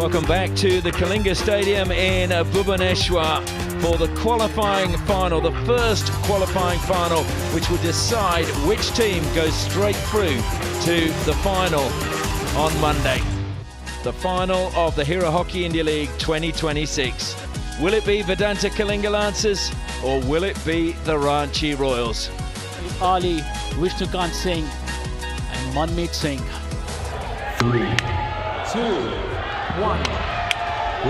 Welcome back to the Kalinga Stadium in Bhubaneswar for the qualifying final, the first qualifying final, which will decide which team goes straight through to the final on Monday. The final of the Hero Hockey India League 2026. Will it be Vedanta Kalinga Lancers or will it be the Ranchi Royals? Ali, Vishnukant Singh and Manmeet Singh. 3, 2, 1.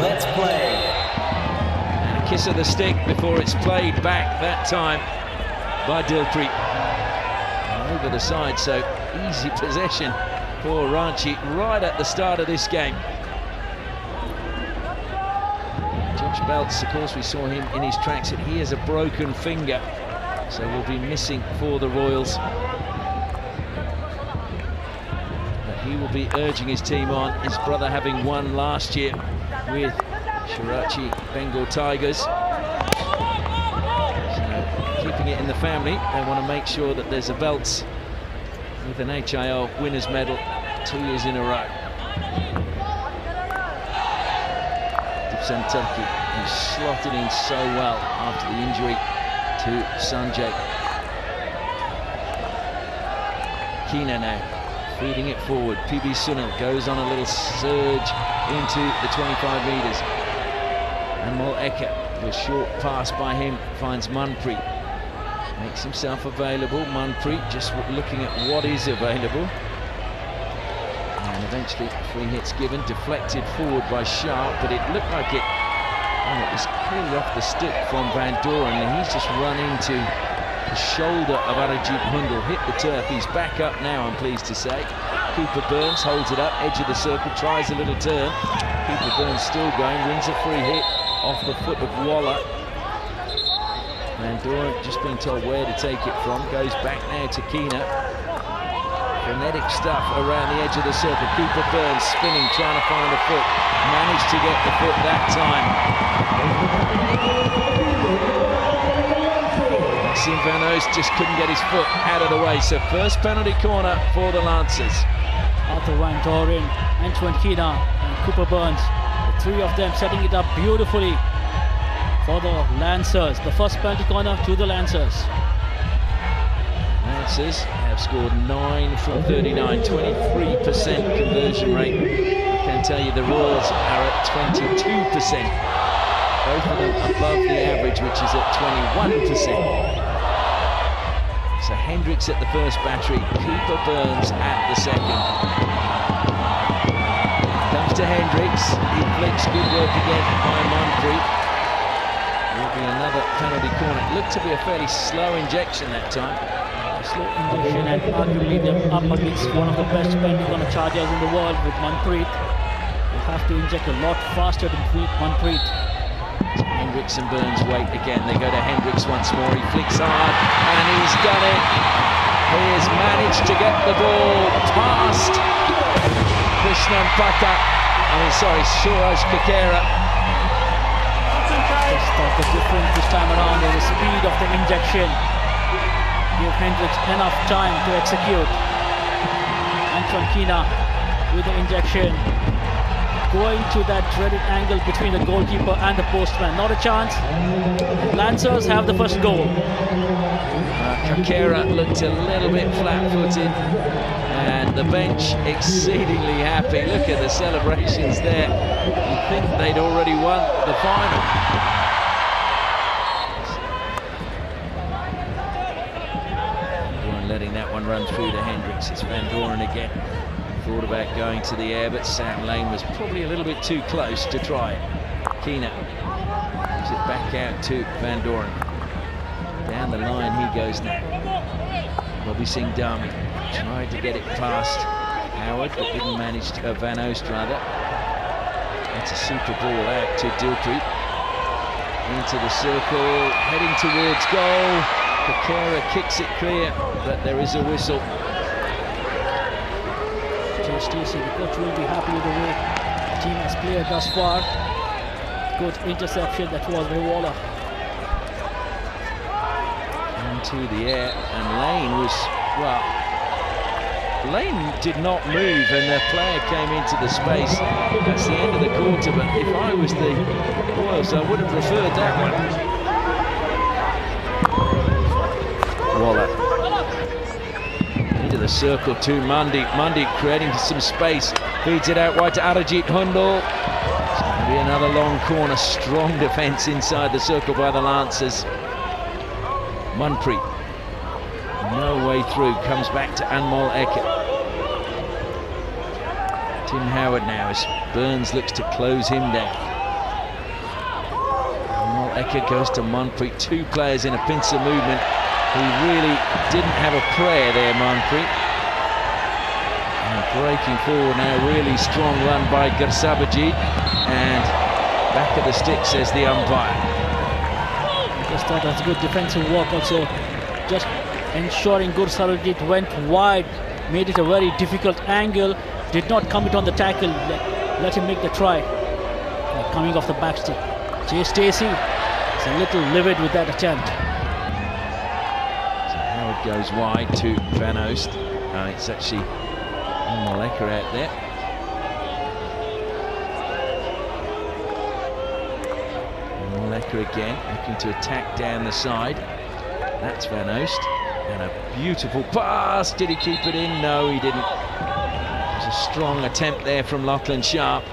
Let's play. And a kiss of the stick before it's played back that time by Dilpreet. Over the side, so easy possession for Ranchi right at the start of this game. Josh Belts, of course, we saw him in his tracks, and he has a broken finger, so will be missing for the Royals. He will be urging his team on, his brother having won last year with Shirachi Bengal Tigers. So, keeping it in the family, they want to make sure that there's a Belts with an HIL winners medal 2 years in a row. Dipsen Turkey, who slotted in so well after the injury to Sanjay. Keena now. Feeding it forward, PB Sunil goes on a little surge into the 25 metres. Anmol Eka, with a short pass by him, finds Manpreet. Makes himself available. Manpreet just looking at what is available. And eventually free hits given, deflected forward by Sharp, but it looked like it was clearly off the stick from Van Doren, and he's just run into the shoulder of Arijit Hundal, hit the turf. He's back up now, I'm pleased to say. Cooper Burns holds it up, edge of the circle, tries a little turn. Cooper Burns still going, wins a free hit off the foot of Waller. Van Doren just being told where to take it from, goes back now to Keena. Frenetic stuff around the edge of the circle. Cooper Burns spinning, trying to find a foot. Managed to get the foot that time. Van Oost just couldn't get his foot out of the way. So first penalty corner for the Lancers. Arthur Van Doren, Antoine Keena and Cooper Burns. The three of them setting it up beautifully for the Lancers. The first penalty corner to the Lancers. Lancers have scored 9 from 39, 23% conversion rate. I can tell you the Royals are at 22%. Both of them above the average, which is at 21%. So Hendricks at the first battery, Cooper Burns at the second. Comes to Hendricks, he flicks, good work again by Manpreet. Will be another penalty corner. It looked to be a fairly slow injection that time. Slow injection, and arguably they're up against one of the best penalty corner chargers in the world with Manpreet. They have to inject a lot faster to beat Manpreet. Hendricks and Burns wait again. They go to Hendricks once more. He flicks hard and he's done it. He has managed to get the ball past Krishnan Pata. Suraj Kakera. Just thought the difference this time around is the speed of the injection. Give Hendricks enough time to execute. Antoine Keena with the injection. Going to that dreaded angle between the goalkeeper and the postman. Not a chance. Lancers have the first goal. Kakera looked a little bit flat-footed, and the bench exceedingly happy. Look at the celebrations there. You'd think they'd already won the final. Letting that one run through to Hendricks. It's Van Doren again. Thought about going to the air, but Sam Lane was probably a little bit too close to try it. Keena gives it back out to Van Doren. Down the line he goes now. Bobby Singh Dami tried to get it past Howard, but didn't manage to, Van Oost rather. That's a super ball out to Dilpreet. Into the circle, heading towards goal. Kakera kicks it clear, but there is a whistle. Stacey, the coach will be happy with the way the team has played thus far. Good interception, that was by Waller. Into the air, and Lane was, well, lane did not move and the player came into the space. That's the end of the quarter, but if I was the Royals, I would have preferred that one. Waller into the circle to Mundy. Mundy creating some space, feeds it out wide to Arajit Hundal. It's going to be another long corner. Strong defence inside the circle by the Lancers. Munpreet, no way through, comes back to Anmol Eka. Tim Howard now as Burns looks to close him down. Anmol Eka goes to Munpreet. Two players in a pincer movement. He really didn't have a prayer there, Munpreet. And breaking forward now, really strong run by Gursabajit. And back at the stick, says the umpire. Just thought that's good defensive work also. Just ensuring Gursabajit went wide, made it a very difficult angle, did not commit on the tackle, let him make the try. Coming off the backstick. Jay Stacey is a little livid with that attempt. Goes wide to Van Oost. It's actually Moleka out there. Moleka again, looking to attack down the side. That's Van Oost. And a beautiful pass. Did he keep it in? No, he didn't. It was a strong attempt there from Lachlan Sharp.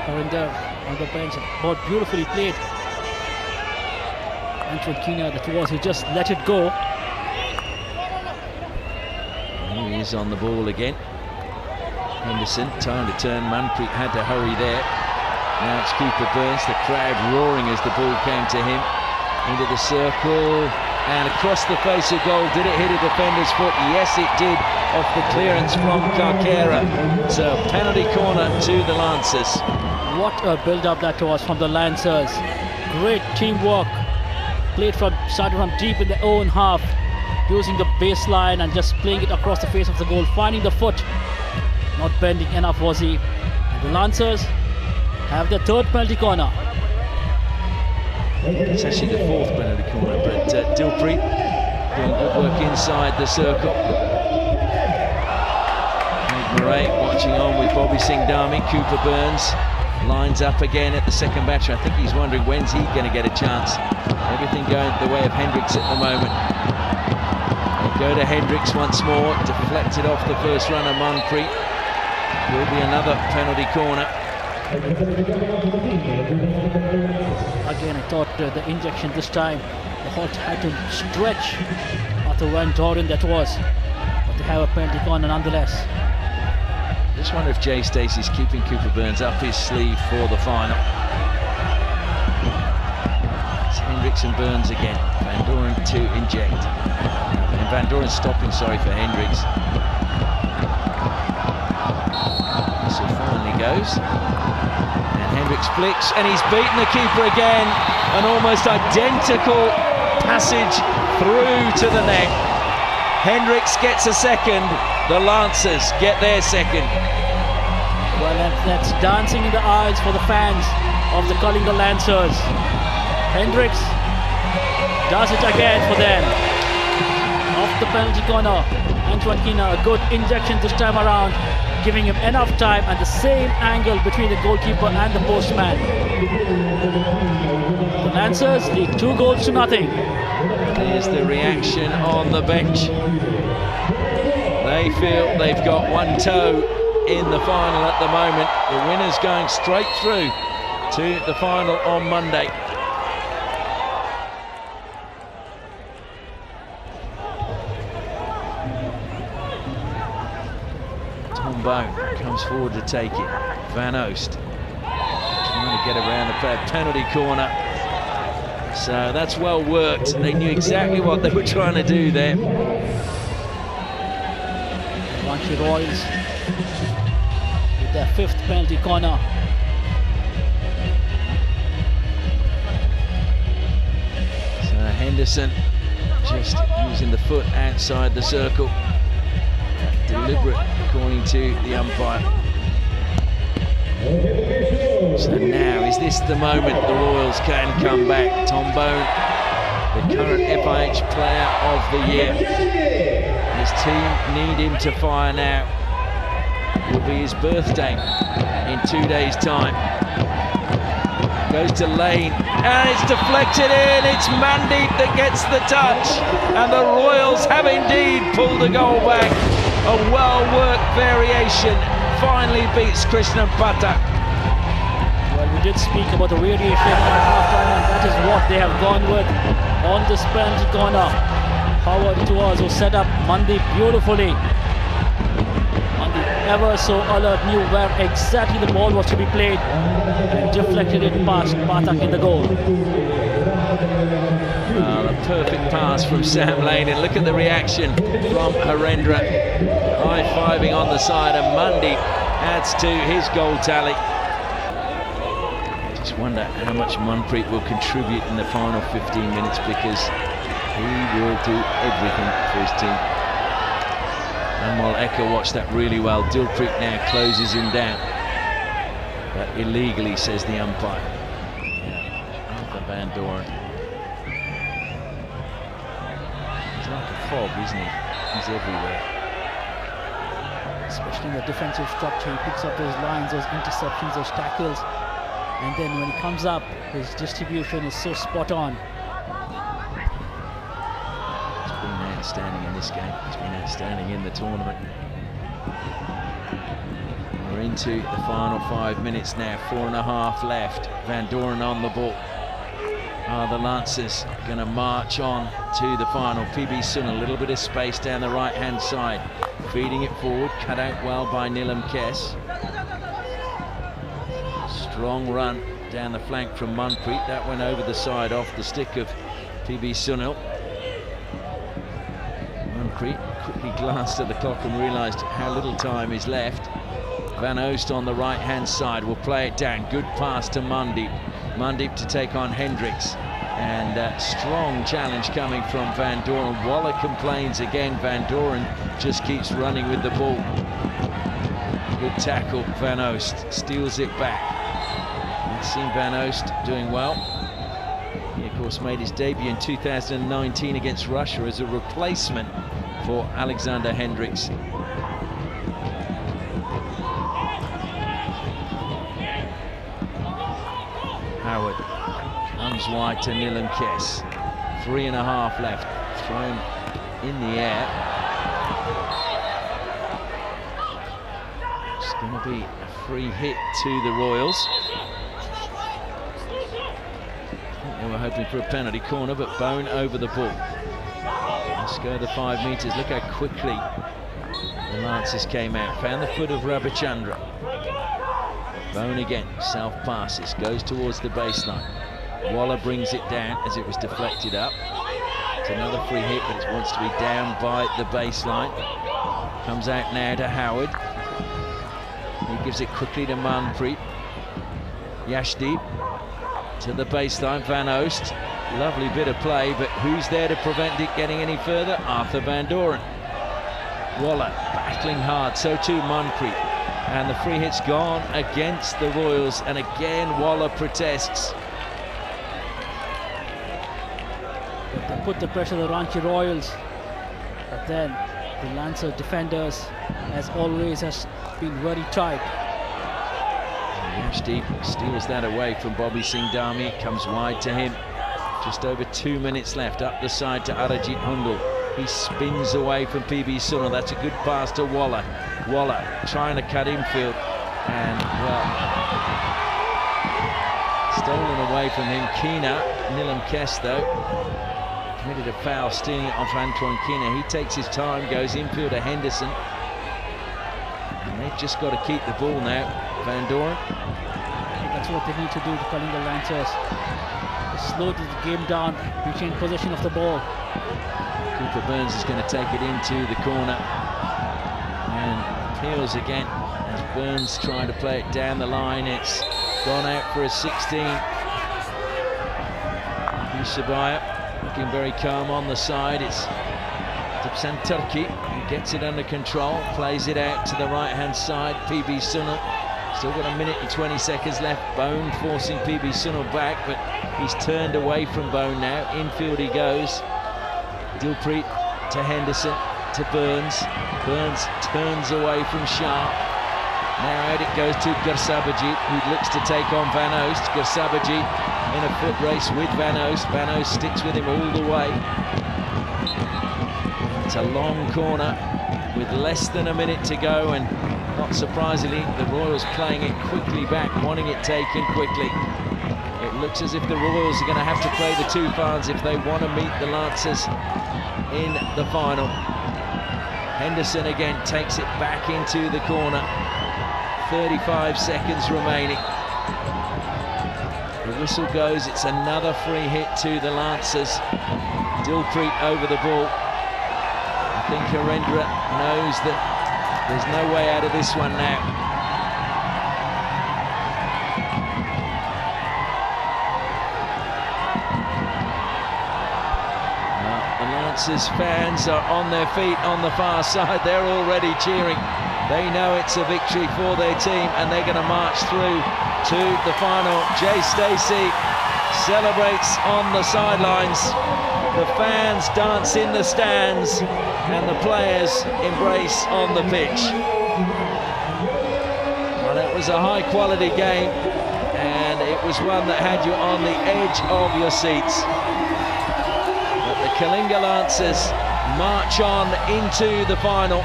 Harinder on the bench, ball beautifully played. Antoine Keena, that was, he just let it go. He is on the ball again. Henderson, time to turn. Munpreet had to hurry there. Now it's Cooper Burns, the crowd roaring as the ball came to him. Into the circle and across the face of goal. Did it hit a defender's foot? Yes, it did, off the clearance from Karkera. So penalty corner to the Lancers. What a build-up that was from the Lancers. Great teamwork. Started from deep in their own half, using the baseline and just playing it across the face of the goal, finding the foot, not bending enough was he. And the Lancers have their third penalty corner. It's actually the fourth penalty corner, but Dilpreet doing good work inside the circle. Murray watching on with Bobby Singh Dami. Cooper Burns lines up again at the second battery. I think he's wondering when's he going to get a chance. Everything going the way of Hendricks at the moment. They go to Hendricks once more, deflected off the first runner, Munpreet. Will be another penalty corner. Again, I thought the injection this time, the Holt had to stretch after Van Doren that was. But they have a penalty corner nonetheless. Just wonder if Jay Stacey's keeping Cooper Burns up his sleeve for the final. It's Hendricks and Burns again. Van Doren to inject. And Van Doren stopping, sorry, for Hendricks. So finally goes. And Hendricks flicks, and he's beaten the keeper again. An almost identical passage through to the net. Hendricks gets a second. The Lancers get their second. Well, that's dancing in the eyes for the fans of the Kalinga Lancers. Hendricks does it again for them. Off the penalty corner, Antoine Keena, a good injection this time around, giving him enough time and the same angle between the goalkeeper and the postman. The Lancers lead 2-0. Here's the reaction on the bench. They feel they've got one toe in the final at the moment. The winner's going straight through to the final on Monday. Tom Bone comes forward to take it. Van Oost trying to get around the penalty corner. So that's well worked. They knew exactly what they were trying to do there. Ranchi Royals with their fifth penalty corner. So Henderson just using the foot outside the circle. Deliberate, according to the umpire. So now, is this the moment the Royals can come back? Tom Bone, the current FIH Player of the Year. His team need him to fire now. It will be his birthday in 2 days' time. Goes to Lane, and it's deflected in. It's Mandeep that gets the touch, and the Royals have indeed pulled the goal back. A well-worked variation finally beats Krishnan Pathak. Well, we did speak about the variation at half-time, and that is what they have gone with on this penalty corner. Howard it was who set up Mandeep beautifully. Mandeep, ever so alert, knew where exactly the ball was to be played and deflected it past Pathak in the goal. A perfect pass from Sam Lane, and look at the reaction from Harendra. High-fiving on the side, and Mandeep adds to his goal tally. Just wonder how much Manpreet will contribute in the final 15 minutes, because he will do everything for his team. Anmol Eka watched that really well. Dilpreet now closes him down, but illegally, says the umpire. Arthur Van Doren. He's like a fog, isn't he? He's everywhere. Especially in the defensive structure, he picks up those lines, those interceptions, those tackles, and then when he comes up, his distribution is so spot on. He's been outstanding in this game. He's been outstanding in the tournament. We're into the final 5 minutes now. 4.5 left. Van Doren on the ball. Are the Lancers going to march on to the final? PB Sun, a little bit of space down the right-hand side. Feeding it forward, cut out well by Nilam Kess. Strong run down the flank from Manpreet. That went over the side off the stick of PB Sunil. Manpreet quickly glanced at the clock and realised how little time is left. Van Oost on the right-hand side will play it down. Good pass to Mandeep. Mandeep to take on Hendricks. And strong challenge coming from Van Doren. Waller complains again. Van Doren just keeps running with the ball. Good tackle. Van Oost steals it back. We've seen Van Oost doing well. He, of course, made his debut in 2019 against Russia as a replacement for Alexander Hendricks. Howard comes wide to Nilam Kess. 3.5 left. Thrown in the air. It's going to be a free hit to the Royals. I think they were hoping for a penalty corner, but Bone over the ball. Let's go the 5 metres. Look how quickly the Lancers came out. Found the foot of Rabichandra. Bone again, self passes, goes towards the baseline. Waller brings it down as it was deflected up. It's another free hit, but it wants to be down by the baseline. Comes out now to Howard. He gives it quickly to Manpreet. Yashdeep to the baseline, Van Oost. Lovely bit of play, but who's there to prevent it getting any further? Arthur Van Doren. Waller battling hard, so too Manpreet. And the free hit's gone against the Royals, and again Waller protests. They put the pressure on the Ranchi Royals, but then the Lancer defenders, as always, has been very tight. Yashdeep steals that away from Bobby Singh Dhami, comes wide to him. Just over 2 minutes left, up the side to Arajit Hundal. He spins away from PB Sunil. That's a good pass to Waller. Waller trying to cut infield, and well, stolen away from him. Keena, Nilam Kess though, committed a foul, stealing it off Antoine Keena. He takes his time, goes infield to Henderson, and they've just got to keep the ball now. Van Doren. That's what they need to do to Kalinga Lancers. Slow the game down, retain possession of the ball. Cooper Burns is going to take it into the corner, and peels again as Burns trying to play it down the line. It's gone out for a 16. Yusabaya looking very calm on the side. It's Dipsan Turki who gets it under control, plays it out to the right hand side. PB Sunil Still got a minute and 20 seconds left. Bone forcing PB Sunil back, but he's turned away from Bone now. Infield he goes. Dilpreet to Henderson, to Burns. Burns turns away from Sharp. Now out it goes to Gursabajit, who looks to take on Van Oost. Gursabajit in a foot race with Van Oost. Van Oost sticks with him all the way. It's a long corner with less than a minute to go, and not surprisingly, the Royals playing it quickly back, wanting it taken quickly. It looks as if the Royals are going to have to play the two fans if they want to meet the Lancers in the final. Henderson again takes it back into the corner. 35 seconds remaining. The whistle goes, it's another free hit to the Lancers. Dilpreet over the ball. I think Harendra knows that there's no way out of this one now. The Lancers fans are on their feet on the far side. They're already cheering. They know it's a victory for their team, and they're going to march through to the final. Jay Stacey celebrates on the sidelines. The fans dance in the stands, and the players embrace on the pitch. Well, it was a high-quality game, and it was one that had you on the edge of your seats. But the Kalinga Lancers march on into the final.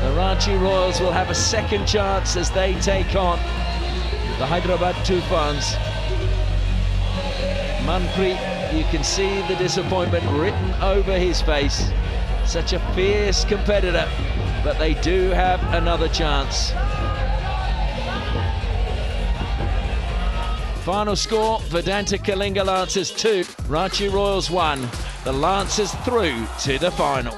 The Ranchi Royals will have a second chance as they take on the Hyderabad Tufans. Manpreet, you can see the disappointment written over his face. Such a fierce competitor, but they do have another chance. Final score, Vedanta Kalinga Lancers 2, Ranchi Royals 1. The Lancers through to the final.